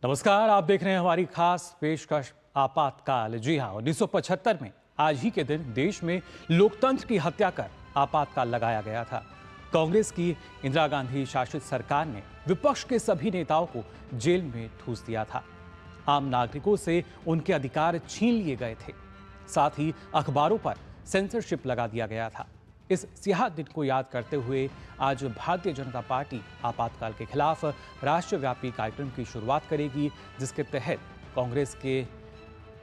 नमस्कार, आप देख रहे हैं हमारी खास पेशकश आपातकाल। जी हाँ, 1975 में आज ही के दिन देश में लोकतंत्र की हत्या कर आपातकाल लगाया गया था। कांग्रेस की इंदिरा गांधी शासित सरकार ने विपक्ष के सभी नेताओं को जेल में ठूस दिया था। आम नागरिकों से उनके अधिकार छीन लिए गए थे। साथ ही अखबारों पर सेंसरशिप लगा दिया गया था। इस स्याह दिन को याद करते हुए आज भारतीय जनता पार्टी आपातकाल के खिलाफ राष्ट्रव्यापी कार्यक्रम की शुरुआत करेगी, जिसके तहत कांग्रेस के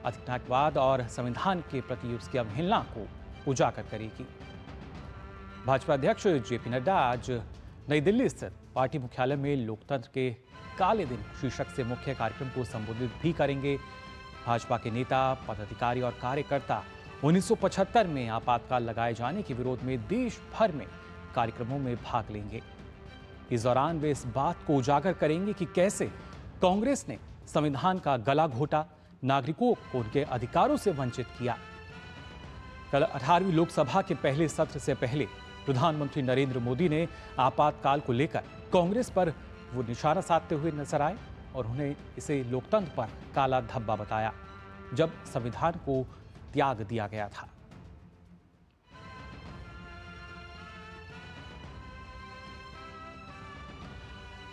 अधिनायकवाद और संविधान के प्रति उसकी अवहेलना को उजागर करेगी। भाजपा अध्यक्ष जेपी नड्डा आज नई दिल्ली स्थित पार्टी मुख्यालय में लोकतंत्र के काले दिन शीर्षक से मुख्य कार्यक्रम को संबोधित भी करेंगे। भाजपा के नेता, पदाधिकारी और कार्यकर्ता 1975 में आपातकाल लगाए जाने के विरोध में देश भर में कार्यक्रमों में भाग लेंगे। इस दौरान वे इस बात को उजागर करेंगे कि कैसे कांग्रेस ने संविधान का गला घोटा, नागरिकों को उनके अधिकारों से वंचित किया। कल 18वीं लोकसभा के पहले सत्र से पहले प्रधानमंत्री नरेंद्र मोदी ने आपातकाल को लेकर कांग्रेस पर वो निशाना साधते हुए नजर आए और उन्हें इसे लोकतंत्र पर काला धब्बा बताया, जब संविधान को त्याग दिया गया था।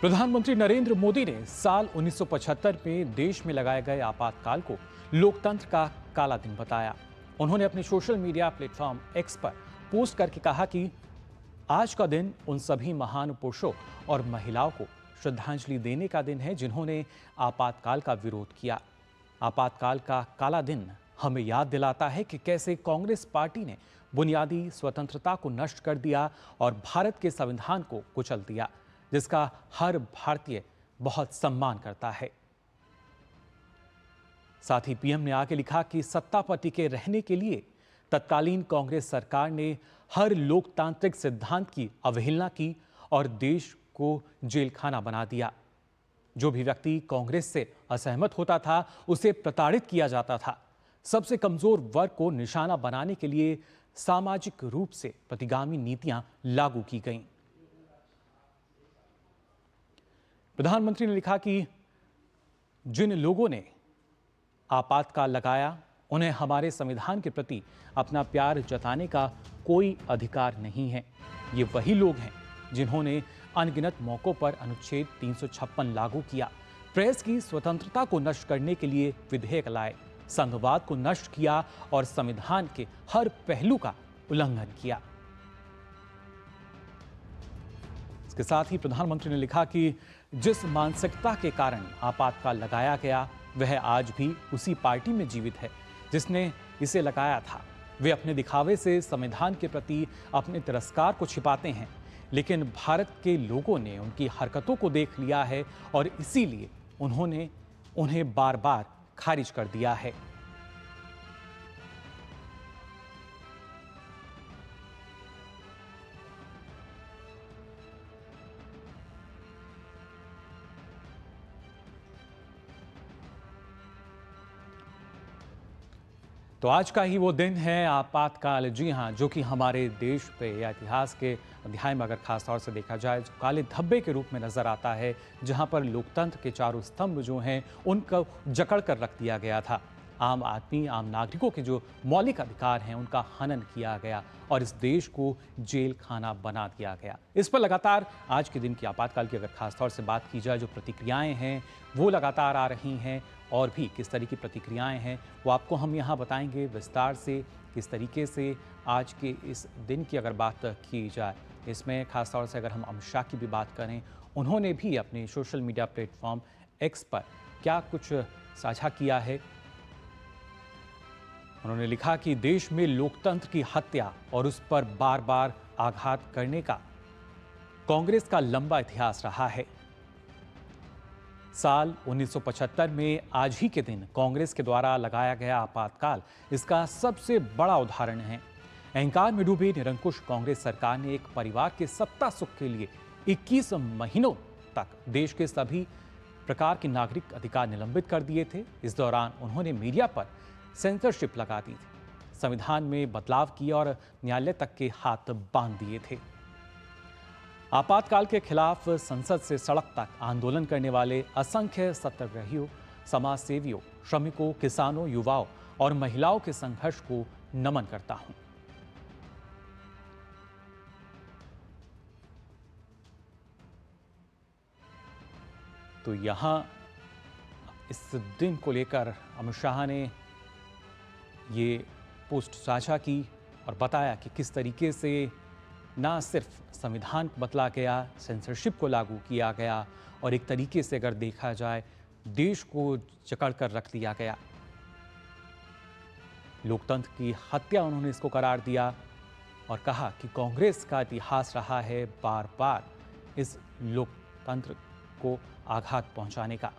प्रधानमंत्री नरेंद्र मोदी ने साल 1975 में देश में लगाए गए आपातकाल को लोकतंत्र का काला दिन बताया। उन्होंने अपने सोशल मीडिया प्लेटफॉर्म एक्स पर पोस्ट करके कहा कि आज का दिन उन सभी महान पुरुषों और महिलाओं को श्रद्धांजलि देने का दिन है जिन्होंने आपातकाल का विरोध किया। आपातकाल का काला दिन हमें याद दिलाता है कि कैसे कांग्रेस पार्टी ने बुनियादी स्वतंत्रता को नष्ट कर दिया और भारत के संविधान को कुचल दिया, जिसका हर भारतीय बहुत सम्मान करता है। साथ ही पीएम ने आगे लिखा कि सत्ता पर टिके रहने के लिए तत्कालीन कांग्रेस सरकार ने हर लोकतांत्रिक सिद्धांत की अवहेलना की और देश को जेलखाना बना दिया। जो भी व्यक्ति कांग्रेस से असहमत होता था उसे प्रताड़ित किया जाता था। सबसे कमजोर वर्ग को निशाना बनाने के लिए सामाजिक रूप से प्रतिगामी नीतियां लागू की गईं। प्रधानमंत्री ने लिखा कि जिन लोगों ने आपातकाल लगाया उन्हें हमारे संविधान के प्रति अपना प्यार जताने का कोई अधिकार नहीं है। ये वही लोग हैं जिन्होंने अनगिनत मौकों पर अनुच्छेद 356 लागू किया, प्रेस की स्वतंत्रता को नष्ट करने के लिए विधेयक लाए, संघवाद को नष्ट किया और संविधान के हर पहलू का उल्लंघन किया। इसके साथ ही प्रधानमंत्री ने लिखा कि जिस मानसिकता के कारण आपातकाल लगाया गया वह आज भी उसी पार्टी में जीवित है जिसने इसे लगाया था। वे अपने दिखावे से संविधान के प्रति अपने तिरस्कार को छिपाते हैं, लेकिन भारत के लोगों ने उनकी हरकतों को देख लिया है और इसीलिए उन्होंने उन्हें बार बार खारिज कर दिया है। तो आज का ही वो दिन है आपातकाल, जी हाँ, जो कि हमारे देश पे या इतिहास के अध्याय में अगर खास तौर से देखा जाए तो काले धब्बे के रूप में नजर आता है, जहां पर लोकतंत्र के चारों स्तंभ जो हैं उनको जकड़ कर रख दिया गया था। आम आदमी, आम नागरिकों के जो मौलिक अधिकार हैं उनका हनन किया गया और इस देश को जेल खाना बना दिया गया। इस पर लगातार आज के दिन की आपातकाल की अगर खास तौर से बात की जाए, जो प्रतिक्रियाएं हैं वो लगातार आ रही हैं और भी किस तरह की प्रतिक्रियाएं हैं वो आपको हम यहाँ बताएंगे विस्तार से। किस तरीके से आज के इस दिन की अगर बात की जाए, इसमें खास तौर से अगर हम अमित शाह की भी बात करें, उन्होंने भी अपने सोशल मीडिया प्लेटफॉर्म एक्स पर क्या कुछ साझा किया है। उन्होंने लिखा कि देश में लोकतंत्र की हत्या और उस पर बार बार आघात करने का कांग्रेस का लंबा इतिहास रहा है। साल 1975 में आज ही के दिन कांग्रेस के द्वारा लगाया गया आपातकाल इसका सबसे बड़ा उदाहरण है। अहंकार में डूबी निरंकुश कांग्रेस सरकार ने एक परिवार के सत्ता सुख के लिए 21 महीनों तक देश के सभी प्रकार के नागरिक अधिकार निलंबित कर दिए थे। इस दौरान उन्होंने मीडिया पर सेंसरशिप लगा दी थी, संविधान में बदलाव किए और न्यायालय तक के हाथ बांध दिए थे। आपातकाल के खिलाफ संसद से सड़क तक आंदोलन करने वाले असंख्य सत्याग्रहियों, समाज सेवियों, श्रमिकों, किसानों, युवाओं और महिलाओं के संघर्ष को नमन करता हूं। तो यहां इस दिन को लेकर अमित शाह ने ये पोस्ट साझा की और बताया कि किस तरीके से ना सिर्फ संविधान को बदला गया, सेंसरशिप को लागू किया गया और एक तरीके से अगर देखा जाए देश को जकड़ कर रख दिया गया। लोकतंत्र की हत्या उन्होंने इसको करार दिया और कहा कि कांग्रेस का इतिहास रहा है बार बार इस लोकतंत्र को आघात पहुंचाने का।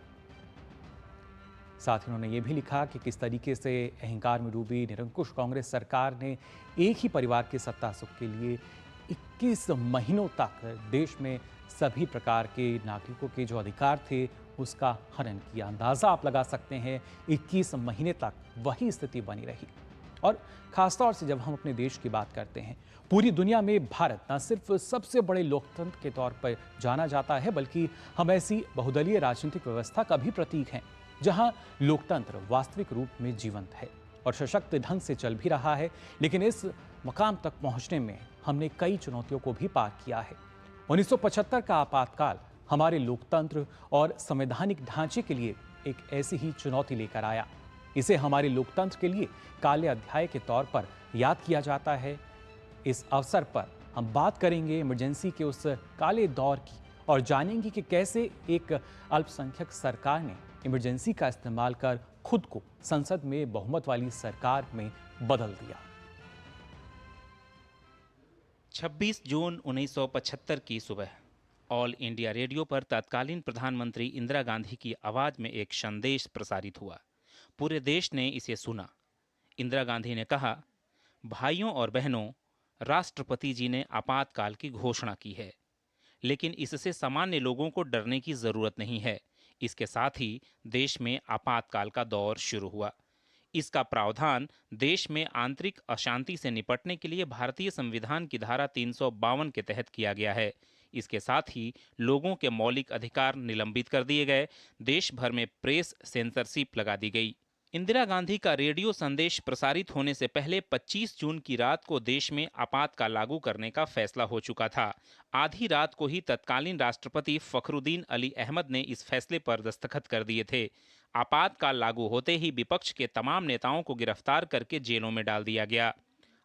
साथ ही उन्होंने ये भी लिखा कि किस तरीके से अहंकार में डूबी निरंकुश कांग्रेस सरकार ने एक ही परिवार के सत्ता सुख के लिए 21 महीनों तक देश में सभी प्रकार के नागरिकों के जो अधिकार थे उसका हनन किया। अंदाजा आप लगा सकते हैं 21 महीने तक वही स्थिति बनी रही। और खासतौर से जब हम अपने देश की बात करते हैं, पूरी दुनिया में भारत न सिर्फ सबसे बड़े लोकतंत्र के तौर पर जाना जाता है, बल्कि हम ऐसी बहुदलीय राजनीतिक व्यवस्था का भी प्रतीक हैं जहां लोकतंत्र वास्तविक रूप में जीवंत है और सशक्त ढंग से चल भी रहा है। लेकिन इस मकाम तक पहुंचने में हमने कई चुनौतियों को भी पार किया है। 1975 का आपातकाल हमारे लोकतंत्र और संवैधानिक ढांचे के लिए एक ऐसी ही चुनौती लेकर आया। इसे हमारे लोकतंत्र के लिए काले अध्याय के तौर पर याद किया जाता है। इस अवसर पर हम बात करेंगे इमरजेंसी के उस काले दौर की और जानेंगे कि कैसे एक अल्पसंख्यक सरकार ने इमरजेंसी का इस्तेमाल कर खुद को संसद में बहुमत वाली सरकार में बदल दिया। 26 जून 1975 की सुबह ऑल इंडिया रेडियो पर तत्कालीन प्रधानमंत्री इंदिरा गांधी की आवाज में एक संदेश प्रसारित हुआ। पूरे देश ने इसे सुना। इंदिरा गांधी ने कहा, भाइयों और बहनों, राष्ट्रपति जी ने आपातकाल की घोषणा की है, लेकिन इससे सामान्य लोगों को डरने की जरूरत नहीं है। इसके साथ ही देश में आपातकाल का दौर शुरू हुआ। इसका प्रावधान देश में आंतरिक अशांति से निपटने के लिए भारतीय संविधान की धारा 352 के तहत किया गया है। इसके साथ ही लोगों के मौलिक अधिकार निलंबित कर दिए गए। देश भर में प्रेस सेंसरशिप लगा दी गई। इंदिरा गांधी का रेडियो संदेश प्रसारित होने से पहले 25 जून की रात को देश में आपातकाल लागू करने का फैसला हो चुका था। आधी रात को ही तत्कालीन राष्ट्रपति फखरुद्दीन अली अहमद ने इस फैसले पर दस्तखत कर दिए थे। आपातकाल लागू होते ही विपक्ष के तमाम नेताओं को गिरफ्तार करके जेलों में डाल दिया गया।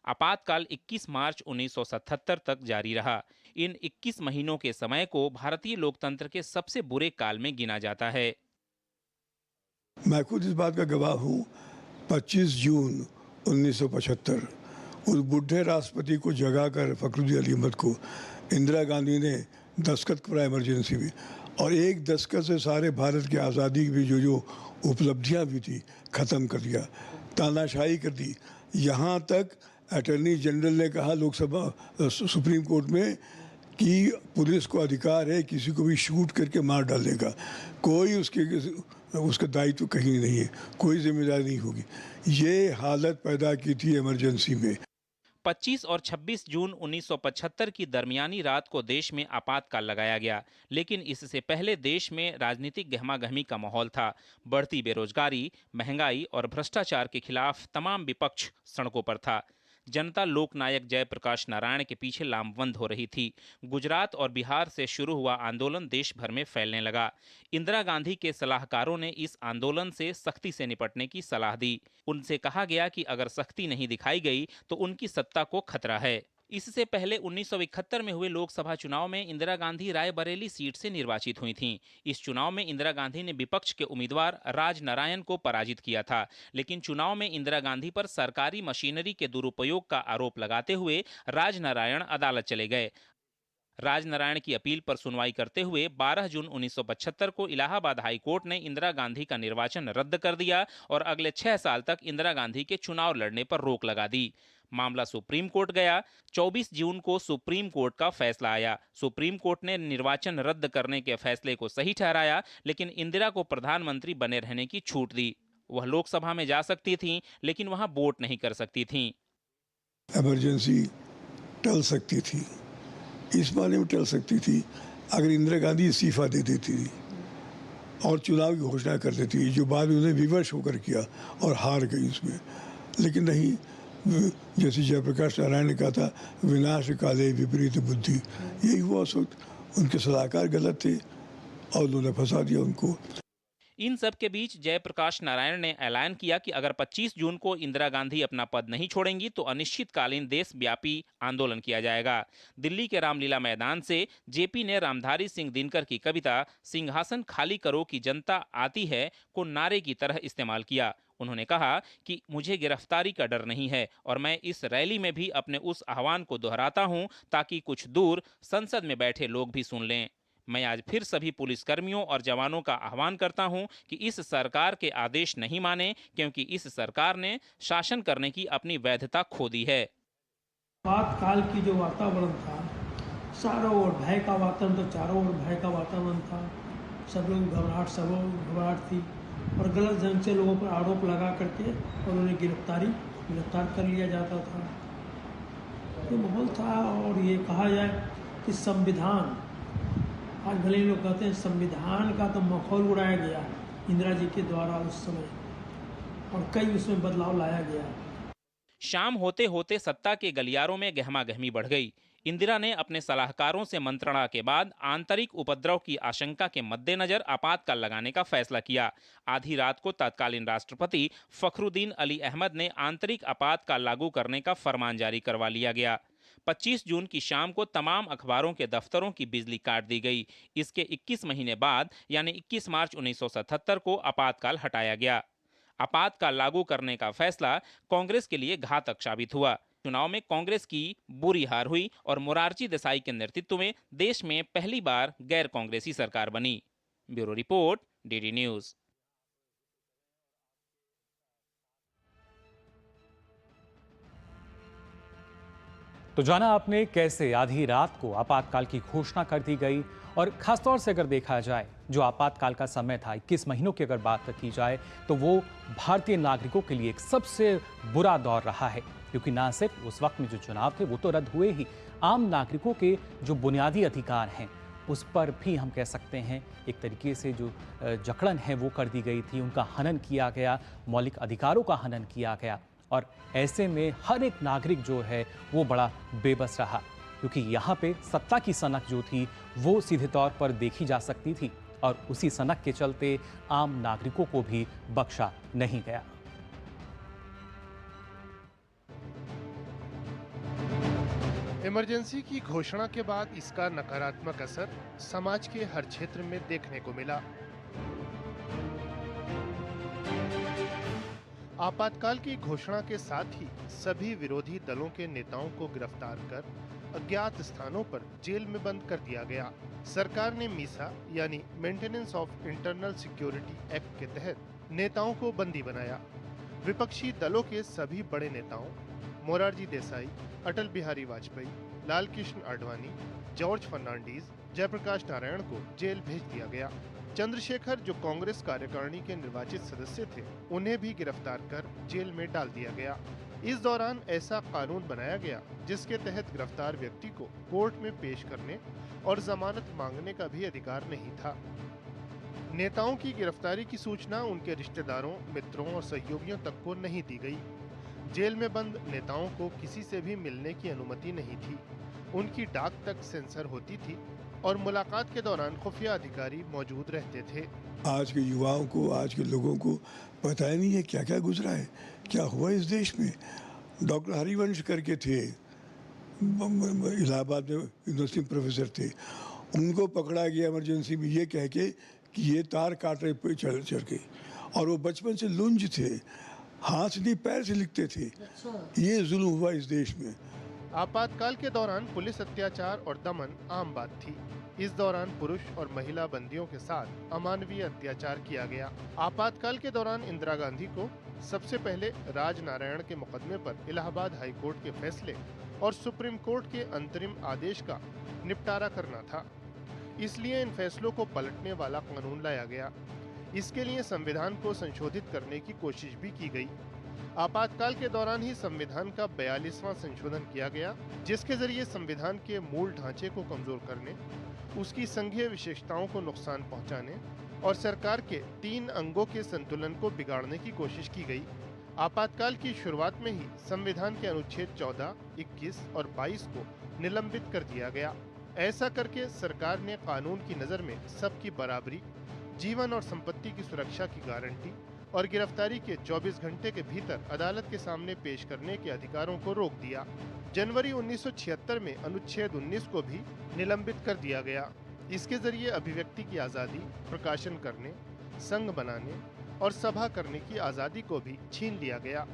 आपातकाल 21 मार्च 1977 तक जारी रहा। इन 21 महीनों के समय को भारतीय लोकतंत्र के सबसे बुरे काल में गिना जाता है। मैं खुद इस बात का गवाह हूँ। 25 जून 1975 उस बुढ़े राष्ट्रपति को जगाकर फखरुद्दीन अली अहमद को इंदिरा गांधी ने दस्तखत कराया इमरजेंसी में, और एक दस्तखत से सारे भारत की आज़ादी की भी जो उपलब्धियाँ भी थी ख़त्म कर दिया, तानाशाही कर दी। यहाँ तक अटॉर्नी जनरल ने कहा लोकसभा सुप्रीम कोर्ट में कि पुलिस को अधिकार है किसी को भी शूट करके मार डालने का, कोई उसका दायित्व कहीं नहीं है, कोई जिम्मेदारी नहीं होगी। ये हालत पैदा की थी इमरजेंसी में। 25 और 26 जून 1975 की दरमियानी रात को देश में आपातकाल लगाया गया, लेकिन इससे पहले देश में राजनीतिक गहमागहमी का माहौल था। बढ़ती बेरोजगारी, महंगाई और भ्रष्टाचार के खिलाफ तमाम विपक्ष सड़कों पर था। जनता लोकनायक जयप्रकाश नारायण के पीछे लामबंद हो रही थी। गुजरात और बिहार से शुरू हुआ आंदोलन देश भर में फैलने लगा। इंदिरा गांधी के सलाहकारों ने इस आंदोलन से सख्ती से निपटने की सलाह दी। उनसे कहा गया कि अगर सख्ती नहीं दिखाई गई तो उनकी सत्ता को खतरा है। इससे पहले 1971 में हुए लोकसभा चुनाव में इंदिरा गांधी रायबरेली सीट से निर्वाचित हुई थीं। इस चुनाव में इंदिरा गांधी ने विपक्ष के उम्मीदवार राज नारायण को पराजित किया था, लेकिन चुनाव में इंदिरा गांधी पर सरकारी मशीनरी के दुरुपयोग का आरोप लगाते हुए राज नारायण अदालत चले गए। राज नारायण की अपील पर सुनवाई करते हुए 12 जून 1975 को इलाहाबाद हाई कोर्ट ने इंदिरा गांधी का निर्वाचन रद्द कर दिया और अगले 6 साल तक इंदिरा गांधी के चुनाव लड़ने पर रोक लगा दी। मामला सुप्रीम कोर्ट गया। 24 जून को सुप्रीम कोर्ट का फैसला आया। सुप्रीम कोर्ट ने निर्वाचन रद्द करने के फैसले को सही ठहराया, लेकिन इंदिरा को प्रधानमंत्री बने रहने की छूट दी। वह लोकसभा में जा सकती थीं, लेकिन वहां वोट नहीं कर सकती थीं। इमरजेंसी टल सकती थी, इस माने में टल सकती थी अगर इंदिरा गांधी इस्तीफा दे देती थी और चुनाव की घोषणा कर देती, जो बाद में उन्हें विवश होकर किया और हार गई उसमें। लेकिन नहीं, जैसे जयप्रकाश नारायण ने कहा था, विनाश काले विपरीत बुद्धि, यही हुआ उस वक्त। उनके सलाहकार गलत थे और उन्होंने फंसा दिया उनको। इन सब के बीच जयप्रकाश नारायण ने ऐलान किया कि अगर 25 जून को इंदिरा गांधी अपना पद नहीं छोड़ेंगी तो अनिश्चितकालीन देशव्यापी आंदोलन किया जाएगा। दिल्ली के रामलीला मैदान से जेपी ने रामधारी सिंह दिनकर की कविता सिंहासन खाली करो कि जनता आती है को नारे की तरह इस्तेमाल किया। उन्होंने कहा कि मुझे गिरफ्तारी का डर नहीं है और मैं इस रैली में भी अपने उस आह्वान को दोहराता हूं ताकि कुछ दूर संसद में बैठे लोग भी सुन लें। मैं आज फिर सभी पुलिसकर्मियों और जवानों का आह्वान करता हूं कि इस सरकार के आदेश नहीं माने, क्योंकि इस सरकार ने शासन करने की अपनी वैधता खो दी है। आपातकाल की जो वातावरण था, चारों ओर भय का वातावरण, तो चारों ओर भय का वातावरण था। सब लोग घबराहट थी और गलत ढंग से लोगों पर आरोप लगा करके और उन्हें गिरफ्तार कर लिया जाता था। तो माहौल था। और ये कहा जाए कि संविधान, आज भले ही लोग कहते हैं संविधान का तो माहौल उड़ाया गया इंदिरा जी के द्वारा उस समय, और कई उसमें बदलाव लाया गया। शाम होते होते सत्ता के गलियारों में गहमा गहमी बढ़ गई। इंदिरा ने अपने सलाहकारों से मंत्रणा के बाद आंतरिक उपद्रव की आशंका के मद्देनजर आपातकाल लगाने का फैसला किया। आधी रात को तत्कालीन राष्ट्रपति फखरुद्दीन अली अहमद ने आंतरिक आपातकाल लागू करने का फरमान जारी करवा लिया गया। 25 जून की शाम को तमाम अखबारों के दफ्तरों की बिजली काट दी गई। इसके 21 महीने बाद यानी 21 मार्च 1977 को आपातकाल हटाया गया। आपातकाल लागू करने का फैसला कांग्रेस के लिए घातक साबित हुआ। चुनाव में कांग्रेस की बुरी हार हुई और मोरारजी देसाई के नेतृत्व में देश में पहली बार गैर कांग्रेसी सरकार बनी। Bureau report, DD news. तो जाना आपने कैसे आधी रात को आपातकाल की घोषणा कर दी गई, और खासतौर से अगर देखा जाए जो आपातकाल का समय था, 21 महीनों की अगर बात की जाए तो वो भारतीय नागरिकों के लिए एक सबसे बुरा दौर रहा है, क्योंकि ना सिर्फ उस वक्त में जो चुनाव थे वो तो रद्द हुए ही, आम नागरिकों के जो बुनियादी अधिकार हैं उस पर भी हम कह सकते हैं एक तरीके से जो जकड़न है वो कर दी गई थी, उनका हनन किया गया, मौलिक अधिकारों का हनन किया गया। और ऐसे में हर एक नागरिक जो है वो बड़ा बेबस रहा, क्योंकि यहाँ पे सत्ता की सनक जो थी वो सीधे तौर पर देखी जा सकती थी, और उसी सनक के चलते आम नागरिकों को भी बख्शा नहीं गया। इमरजेंसी की घोषणा के बाद इसका नकारात्मक असर समाज के हर क्षेत्र में देखने को मिला। आपातकाल की घोषणा के साथ ही सभी विरोधी दलों के नेताओं को गिरफ्तार कर अज्ञात स्थानों पर जेल में बंद कर दिया गया। सरकार ने मीसा यानी maintenance of internal security act के तहत नेताओं को बंदी बनाया। विपक्षी दलों के सभी बड़े नेताओं मोरारजी देसाई, अटल बिहारी वाजपेयी, लाल कृष्ण आडवाणी, जॉर्ज फर्नांडीज, जयप्रकाश नारायण को जेल भेज दिया गया। चंद्रशेखर, जो कांग्रेस कार्यकारिणी के निर्वाचित सदस्य थे, उन्हें भी गिरफ्तार कर जेल में डाल दिया गया। इस दौरान ऐसा कानून बनाया गया जिसके तहत गिरफ्तार व्यक्ति को कोर्ट में पेश करने और जमानत मांगने का भी अधिकार नहीं था। नेताओं की गिरफ्तारी की सूचना उनके रिश्तेदारों, मित्रों और सहयोगियों तक को नहीं दी गई। जेल में बंद नेताओं को किसी से भी मिलने की अनुमति नहीं थी। उनकी डाक तक सेंसर होती थी और मुलाकात के दौरान खुफिया अधिकारी मौजूद रहते थे। आज के युवाओं को, आज के लोगों को पता ही नहीं है क्या क्या गुजरा है, क्या हुआ इस देश में। डॉक्टर हरिवंश करके थे, इलाहाबाद में यूनिवर्सिटी प्रोफेसर थे, उनको पकड़ा गया इमरजेंसी में ये कह के कि ये तार काट रहे पे चल के, और वो बचपन से लुंज थे, हाथ नहीं पैर से लिखते थे। ये जुल्म हुआ इस देश में। आपातकाल के दौरान पुलिस अत्याचार और दमन आम बात थी। इस दौरान पुरुष और महिला बंदियों के साथ अमानवीय अत्याचार किया गया। आपातकाल के दौरान इंदिरा गांधी को सबसे पहले राजनारायण के मुकदमे पर इलाहाबाद हाई कोर्ट के फैसले और सुप्रीम कोर्ट के अंतरिम आदेश का निपटारा करना था। इसलिए इन फैसलों को पलटने वाला कानून लाया गया। इसके लिए संविधान को संशोधित करने की कोशिश भी की गई। आपातकाल के दौरान ही संविधान का 42वां संशोधन किया गया, जिसके जरिए संविधान के मूल ढांचे को कमजोर करने, उसकी संघीय विशेषताओं को नुकसान पहुंचाने और सरकार के 3 अंगों के संतुलन को बिगाड़ने की कोशिश की गई। आपातकाल की शुरुआत में ही संविधान के अनुच्छेद 14, 21 और 22 को निलंबित कर दिया गया। ऐसा करके सरकार ने कानून की नजर में सबकी बराबरी, जीवन और संपत्ति की सुरक्षा की गारंटी और गिरफ्तारी के 24 घंटे के भीतर अदालत के सामने पेश करने के अधिकारों को रोक दिया। जनवरी 1976 में अनुच्छेद 19 को भी निलंबित कर दिया गया। इसके जरिए अभिव्यक्ति की आजादी, प्रकाशन करने, संघ बनाने और सभा करने की आजादी को भी छीन लिया गया।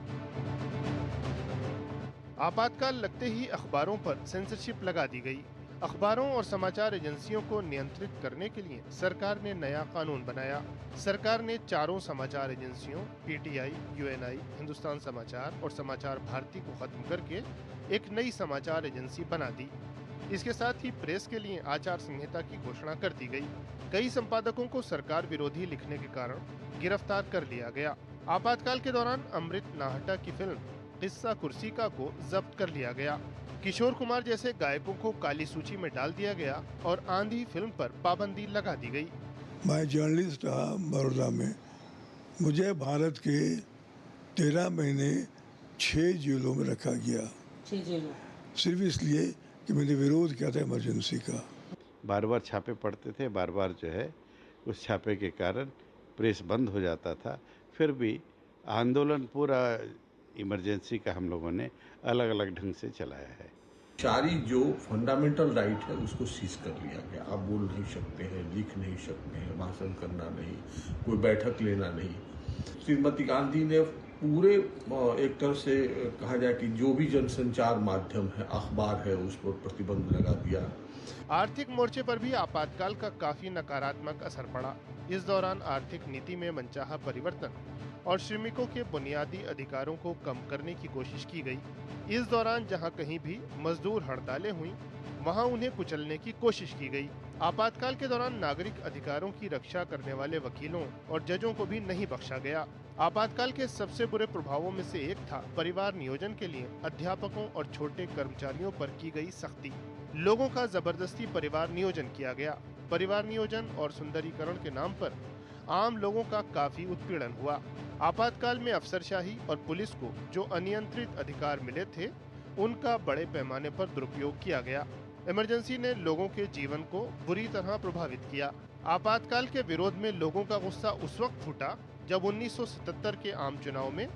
आपातकाल लगते ही अखबारों पर सेंसरशिप लगा दी गई। अखबारों और समाचार एजेंसियों को नियंत्रित करने के लिए सरकार ने नया कानून बनाया। सरकार ने 4 समाचार एजेंसियों पीटीआई, यूएनआई, हिंदुस्तान समाचार और समाचार भारती को खत्म करके एक नई समाचार एजेंसी बना दी। इसके साथ ही प्रेस के लिए आचार संहिता की घोषणा कर दी गई। कई संपादकों को सरकार विरोधी लिखने के कारण गिरफ्तार कर लिया गया। आपातकाल के दौरान अमृत नाहटा की फिल्म किस्सा कुर्सी का को जब्त कर लिया गया। किशोर कुमार जैसे गायकों को काली सूची में डाल दिया गया और आंधी फिल्म पर पाबंदी लगा दी गई। मैं जर्नलिस्ट रहा बड़ौदा में। मुझे भारत के 13 महीने 6 जेलों में रखा गया, 6 जेलों सिर्फ इसलिए कि मैंने विरोध किया था इमरजेंसी का। बार बार छापे पड़ते थे, बार बार जो है उस छापे के कारण प्रेस बंद हो जाता था। फिर भी आंदोलन पूरा इमरजेंसी का हम लोगों ने अलग अलग ढंग से चलाया है। सारी जो फंडामेंटल राइट है उसको सीज कर लिया गया। आप बोल नहीं सकते हैं, लिख नहीं सकते हैं, भाषण करना नहीं, कोई बैठक लेना नहीं। श्रीमती गांधी ने पूरे एक तरह से कहा जाए कि जो भी जनसंचार माध्यम है, अखबार है, उस पर प्रतिबंध लगा दिया। आर्थिक मोर्चे पर भी आपातकाल का काफी नकारात्मक असर पड़ा। इस दौरान आर्थिक नीति में मनचाहा परिवर्तन और श्रमिकों के बुनियादी अधिकारों को कम करने की कोशिश की गई। इस दौरान जहां कहीं भी मजदूर हड़तालें हुई, वहां उन्हें कुचलने की कोशिश की गई। आपातकाल के दौरान नागरिक अधिकारों की रक्षा करने वाले वकीलों और जजों को भी नहीं बख्शा गया। आपातकाल के सबसे बुरे प्रभावों में से एक था परिवार नियोजन के लिए अध्यापकों और छोटे कर्मचारियों पर की गई सख्ती। लोगों का जबरदस्ती परिवार नियोजन किया गया। परिवार नियोजन और सुंदरीकरण के नाम पर आम लोगों का काफी उत्पीड़न हुआ। आपातकाल में अफसरशाही और पुलिस को जो अनियंत्रित अधिकार मिले थे, उनका बड़े पैमाने पर दुरुपयोग किया गया। इमरजेंसी ने लोगों के जीवन को बुरी तरह प्रभावित किया। आपातकाल के विरोध में लोगों का गुस्सा उस वक्त फूटा जब 1977 के आम चुनाव में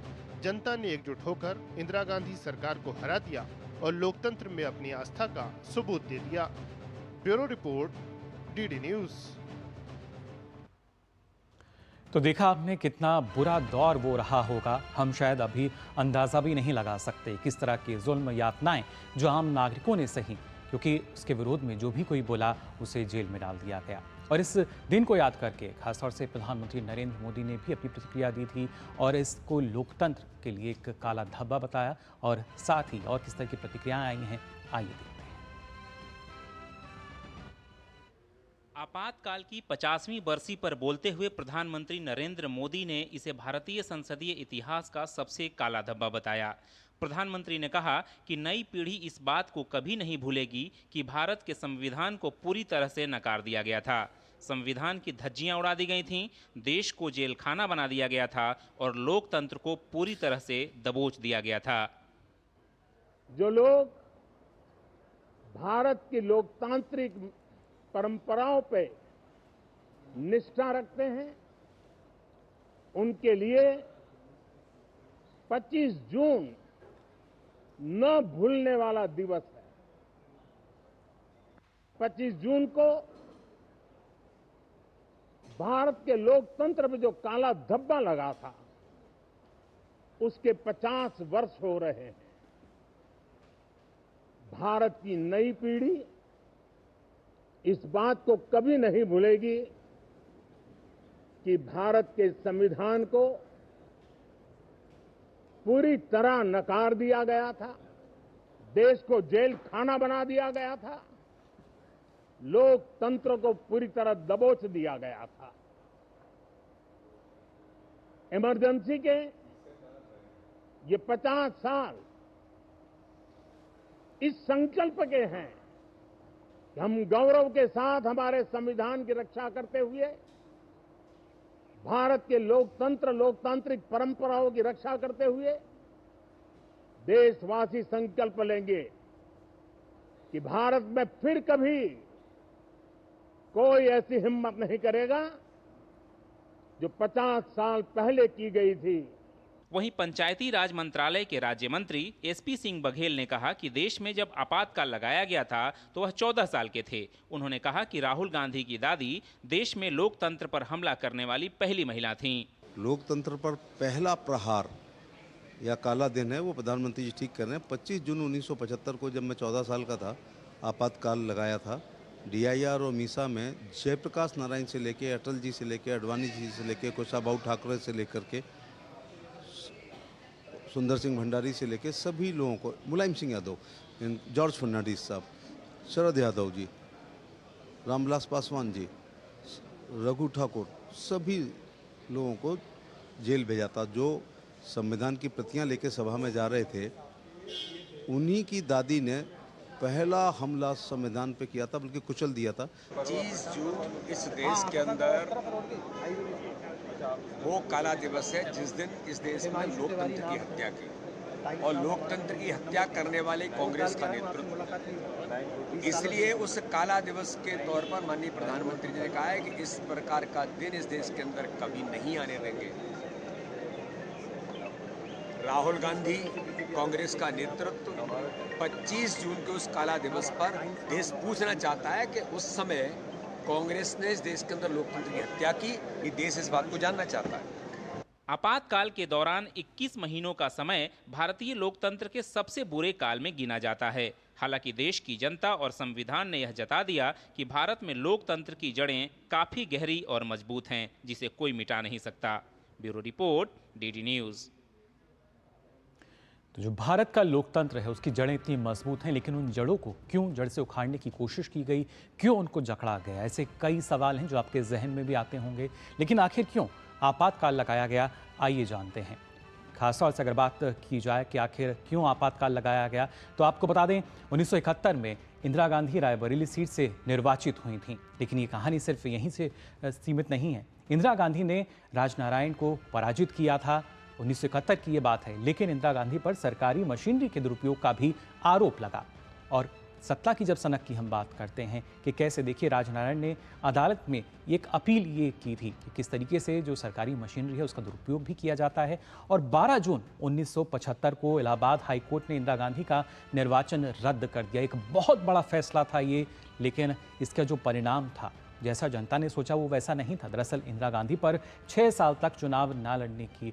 जनता ने एकजुट होकर इंदिरा गांधी सरकार को हरा दिया और लोकतंत्र में अपनी आस्था का सबूत दे दिया। Bureau report, DD news. तो देखा आपने कितना बुरा दौर वो रहा होगा। हम शायद अभी अंदाज़ा भी नहीं लगा सकते किस तरह के जुल्म यातनाएं जो आम नागरिकों ने सही, क्योंकि उसके विरोध में जो भी कोई बोला उसे जेल में डाल दिया गया। और इस दिन को याद करके खासतौर से प्रधानमंत्री नरेंद्र मोदी ने भी अपनी प्रतिक्रिया दी थी और इसको लोकतंत्र के लिए एक काला धब्बा बताया। और साथ ही और किस तरह की प्रतिक्रियाएं आई हैं, आइए देखते हैं। आपातकाल की 50वीं बरसी पर बोलते हुए प्रधानमंत्री नरेंद्र मोदी ने इसे भारतीय संसदीय इतिहास का सबसे काला धब्बा बताया। प्रधानमंत्री ने कहा कि नई पीढ़ी इस बात को कभी नहीं भूलेगी कि भारत के संविधान को पूरी तरह से नकार दिया गया था। संविधान की धज्जियां उड़ा दी गई थीं, देश को जेल खाना बना दिया गया था और लोकतंत्र को पूरी तरह से दबोच दिया गया था। जो लोग भारत की लोकतांत्रिक परंपराओं पे निष्ठा रखते हैं, उनके लिए 25 जून न भूलने वाला दिवस है। 25 जून को भारत के लोकतंत्र में जो काला धब्बा लगा था, उसके 50 वर्ष हो रहे हैं। भारत की नई पीढ़ी इस बात को कभी नहीं भूलेगी कि भारत के संविधान को पूरी तरह नकार दिया गया था, देश को जेल खाना बना दिया गया था, लोकतंत्र को पूरी तरह दबोच दिया गया था। इमरजेंसी के ये 50 साल इस संकल्प के हैं कि हम गौरव के साथ हमारे संविधान की रक्षा करते हुए भारत के लोकतंत्र, लोकतांत्रिक परंपराओं की रक्षा करते हुए देशवासी संकल्प लेंगे कि भारत में फिर कभी कोई ऐसी हिम्मत नहीं करेगा जो 50 साल पहले की गई थी। वहीं पंचायती राज मंत्रालय के राज्य मंत्री एसपी सिंह बघेल ने कहा कि देश में जब आपातकाल लगाया गया था तो वह 14 साल के थे। उन्होंने कहा कि राहुल गांधी की दादी देश में लोकतंत्र पर हमला करने वाली पहली महिला थीं। लोकतंत्र पर पहला प्रहार या काला दिन है वो प्रधानमंत्री जी ठीक कर रहे हैं। 25 जून 1975 को जब मैं 14 साल का था, आपातकाल लगाया था। DIR और मीसा में जयप्रकाश नारायण से लेके अटल जी से लेके अडवाणी जी से लेके कुशाभाऊ ठाकरे से लेकर के सुंदर सिंह भंडारी से लेके सभी लोगों को, मुलायम सिंह यादव, जॉर्ज फर्नांडिस साहब, शरद यादव जी, रामविलास पासवान जी, रघु ठाकुर, सभी लोगों को जेल भेजा था। जो संविधान की प्रतियां लेके सभा में जा रहे थे, उन्हीं की दादी ने पहला हमला संविधान पे किया था, बल्कि कुचल दिया था। 25 जून इस देश के अंदर वो काला दिवस है जिस दिन इस देश में लोकतंत्र की हत्या की, और लोकतंत्र की हत्या करने वाले कांग्रेस का नेतृत्व। इसलिए उस काला दिवस के तौर पर माननीय प्रधानमंत्री जी ने कहा है कि इस प्रकार का दिन इस देश के अंदर कभी नहीं आने देंगे। राहुल गांधी कांग्रेस का नेतृत्व 25 जून के उस काला दिवस पर देश पूछना चाहता है कि उस समय कांग्रेस ने इस देश के अंदर लोकतंत्र की हत्या की। ये देश इस बात को जानना चाहता है। आपातकाल के दौरान 21 महीनों का समय भारतीय लोकतंत्र के सबसे बुरे काल में गिना जाता है। हालांकि देश की जनता और संविधान ने यह जता दिया कि भारत में लोकतंत्र की जड़ें काफी गहरी और मजबूत हैं, जिसे कोई मिटा नहीं सकता। Bureau report, DD news. तो जो भारत का लोकतंत्र है उसकी जड़ें इतनी मजबूत हैं, लेकिन उन जड़ों को क्यों जड़ से उखाड़ने की कोशिश की गई, क्यों उनको जकड़ा गया? ऐसे कई सवाल हैं जो आपके जहन में भी आते होंगे। लेकिन आखिर क्यों आपातकाल लगाया गया, आइए जानते हैं। खासतौर से अगर बात की जाए कि आखिर क्यों आपातकाल लगाया गया, तो आपको बता दें 1971 में इंदिरा गांधी रायबरेली सीट से निर्वाचित हुई थीं। लेकिन ये कहानी सिर्फ यहीं से सीमित नहीं है। इंदिरा गांधी ने राजनारायण को पराजित किया था, 1971 की ये बात है। लेकिन इंदिरा गांधी पर सरकारी मशीनरी के दुरुपयोग का भी आरोप लगा। और सत्ता की जब सनक की हम बात करते हैं कि कैसे, देखिए राजनारायण ने अदालत में एक अपील ये की थी कि किस तरीके से जो सरकारी मशीनरी है उसका दुरुपयोग भी किया जाता है। और 12 जून 1975 को इलाहाबाद हाई कोर्ट ने इंदिरा गांधी का निर्वाचन रद्द कर दिया। एक बहुत बड़ा फैसला था ये, लेकिन इसका जो परिणाम था, जैसा जनता ने सोचा वो वैसा नहीं था। दरअसल इंदिरा गांधी पर 6 साल तक चुनाव ना लड़ने की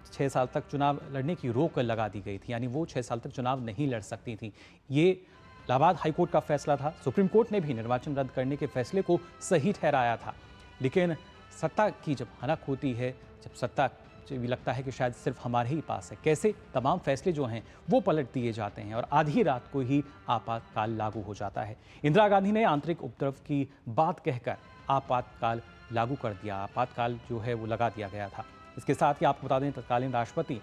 6 साल तक चुनाव लड़ने की रोक लगा दी गई थी, यानी वो 6 साल तक चुनाव नहीं लड़ सकती थी। ये इलाहाबाद हाईकोर्ट का फैसला था। सुप्रीम कोर्ट ने भी निर्वाचन रद्द करने के फैसले को सही ठहराया था। लेकिन सत्ता की जब हनक होती है, जब सत्ता भी लगता है कि शायद सिर्फ हमारे ही पास है, कैसे तमाम फैसले जो हैं वो पलट दिए जाते हैं और आधी रात को ही आपातकाल लागू हो जाता है। इंदिरा गांधी ने आंतरिक उपद्रव की बात कहकर आपातकाल लागू कर दिया। आपातकाल जो है वो लगा दिया गया था। इसके साथ ही आपको बता दें तत्कालीन राष्ट्रपति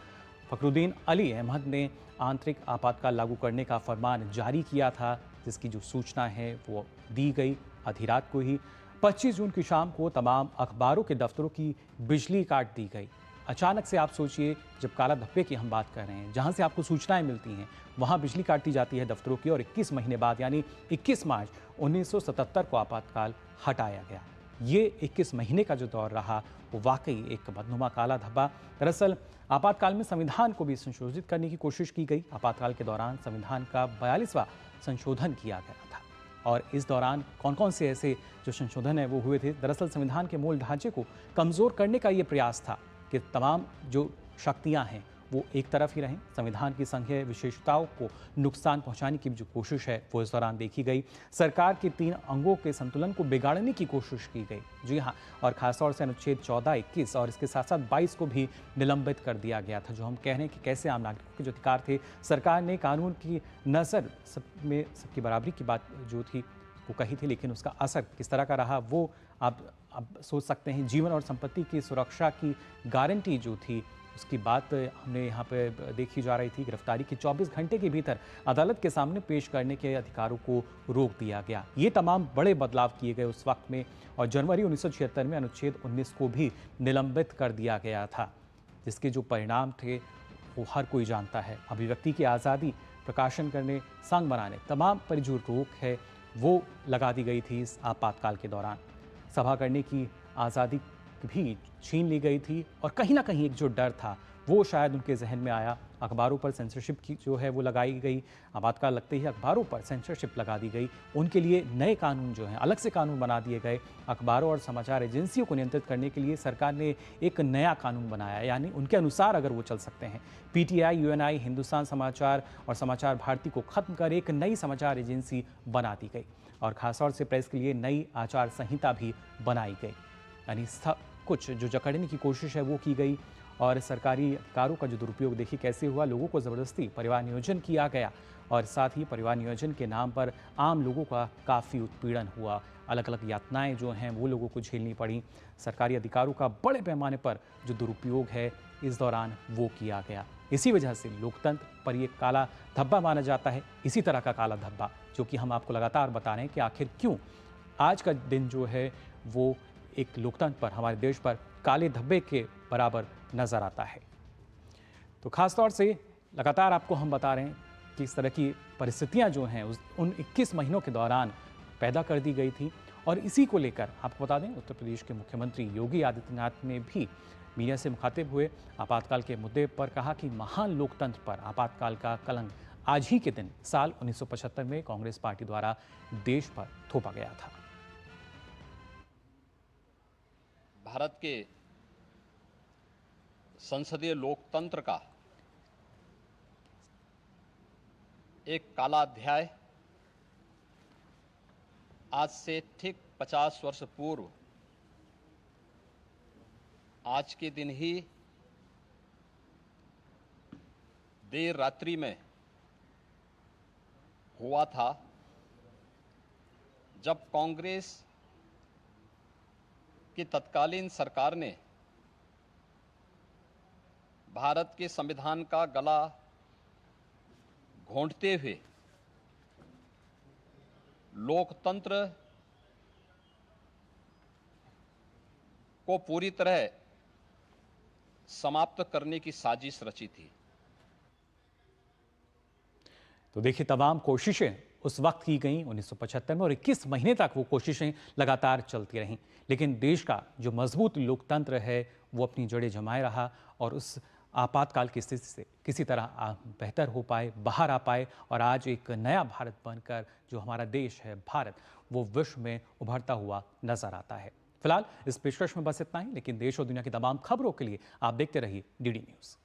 फखरुद्दीन अली अहमद ने आंतरिक आपातकाल लागू करने का फरमान जारी किया था, जिसकी जो सूचना है वो दी गई आधी रात को ही। 25 जून की शाम को तमाम अखबारों के दफ्तरों की बिजली काट दी गई। अचानक से आप सोचिए, जब काला धब्बे की हम बात कर रहे हैं, जहां से आपको सूचनाएं मिलती हैं, वहां बिजली काटी जाती है दफ्तरों की। और 21 महीने बाद यानी 21 मार्च 1977 को आपातकाल हटाया गया। ये 21 महीने का जो दौर रहा वो वाकई एक बदनुमा काला धब्बा। दरअसल आपातकाल में संविधान को भी संशोधित करने की कोशिश की गई। आपातकाल के दौरान संविधान का 42वां संशोधन किया गया था। और इस दौरान कौन कौन से ऐसे जो संशोधन है वो हुए थे? दरअसल संविधान के मूल ढांचे को कमज़ोर करने का ये प्रयास था कि तमाम जो शक्तियां हैं वो एक तरफ ही रहें। संविधान की संघीय विशेषताओं को नुकसान पहुंचाने की जो कोशिश है वो इस दौरान देखी गई। सरकार के 3 अंगों के संतुलन को बिगाड़ने की कोशिश की गई। जी हाँ, और खासतौर से अनुच्छेद 14, 21 और इसके साथ साथ 22 को भी निलंबित कर दिया गया था। जो हम कह रहे हैं कि कैसे आम नागरिकों के जो अधिकार थे, सरकार ने कानून की नज़र में सबकी बराबरी की बात जो थी वो कही थी, लेकिन उसका असर किस तरह का रहा वो आप सोच सकते हैं। जीवन और संपत्ति की सुरक्षा की गारंटी जो थी उसकी बात हमने यहाँ पे देखी जा रही थी। गिरफ्तारी के 24 घंटे के भीतर अदालत के सामने पेश करने के अधिकारों को रोक दिया गया। ये तमाम बड़े बदलाव किए गए उस वक्त में, और जनवरी 1976 में अनुच्छेद 19 को भी निलंबित कर दिया गया था, जिसके जो परिणाम थे वो हर कोई जानता है। अभिव्यक्ति की आज़ादी, प्रकाशन करने, संघ बनाने, तमाम पर जो रोक है वो लगा दी गई थी इस आपातकाल के दौरान। सभा करने की आज़ादी भी छीन ली गई थी, और कहीं ना कहीं एक जो डर था वो शायद उनके जहन में आया। अखबारों पर सेंसरशिप की जो है वो लगाई गई। आपातकाल लगते ही अखबारों पर सेंसरशिप लगा दी गई। उनके लिए नए कानून जो हैं, अलग से कानून बना दिए गए। अखबारों और समाचार एजेंसियों को नियंत्रित करने के लिए सरकार ने एक नया कानून बनाया, यानी उनके अनुसार अगर वो चल सकते हैं। पीटीआई, यूएनआई, हिंदुस्तान समाचार और समाचार भारती को खत्म कर एक नई समाचार एजेंसी बना दी गई, और खासतौर से प्रेस के लिए नई आचार संहिता भी बनाई गई। यानी कुछ जो जकड़ने की कोशिश है वो की गई, और सरकारी अधिकारों का जो दुरुपयोग देखिए कैसे हुआ। लोगों को ज़बरदस्ती परिवार नियोजन किया गया, और साथ ही परिवार नियोजन के नाम पर आम लोगों का काफ़ी उत्पीड़न हुआ। अलग अलग यातनाएं जो हैं वो लोगों को झेलनी पड़ी। सरकारी अधिकारों का बड़े पैमाने पर जो दुरुपयोग है इस दौरान वो किया गया। इसी वजह से लोकतंत्र पर ये काला धब्बा माना जाता है। इसी तरह का काला धब्बा जो कि हम आपको लगातार बता रहे हैं कि आखिर क्यों आज का दिन जो है वो एक लोकतंत्र पर, हमारे देश पर काले धब्बे के बराबर नजर आता है। तो खास तौर से लगातार आपको हम बता रहे हैं कि इस तरह की परिस्थितियां जो हैं उन 21 महीनों के दौरान पैदा कर दी गई थी। और इसी को लेकर आपको बता दें, उत्तर प्रदेश के मुख्यमंत्री योगी आदित्यनाथ ने भी मीडिया से मुखातिब हुए आपातकाल के मुद्दे पर कहा कि महान लोकतंत्र पर आपातकाल का कलंक आज ही के दिन साल 1975 में कांग्रेस पार्टी द्वारा देश पर थोपा गया था। भारत के संसदीय लोकतंत्र का एक काला अध्याय आज से ठीक 50 वर्ष पूर्व आज के दिन ही देर रात्रि में हुआ था, जब कांग्रेस की तत्कालीन सरकार ने भारत के संविधान का गला घोंटते हुए लोकतंत्र को पूरी तरह समाप्त करने की साजिश रची थी। तो देखिए, तमाम कोशिशें उस वक्त की गई 1975 में, और 21 महीने तक वो कोशिशें लगातार चलती रहीं। लेकिन देश का जो मजबूत लोकतंत्र है वो अपनी जड़ें जमाए रहा, और उस आपातकाल की स्थिति से किसी तरह बेहतर हो पाए, बाहर आ पाए, और आज एक नया भारत बनकर जो हमारा देश है भारत, वो विश्व में उभरता हुआ नजर आता है। फिलहाल इस पेशकश में बस इतना ही, लेकिन देश और दुनिया की तमाम खबरों के लिए आप देखते रहिए DD न्यूज़।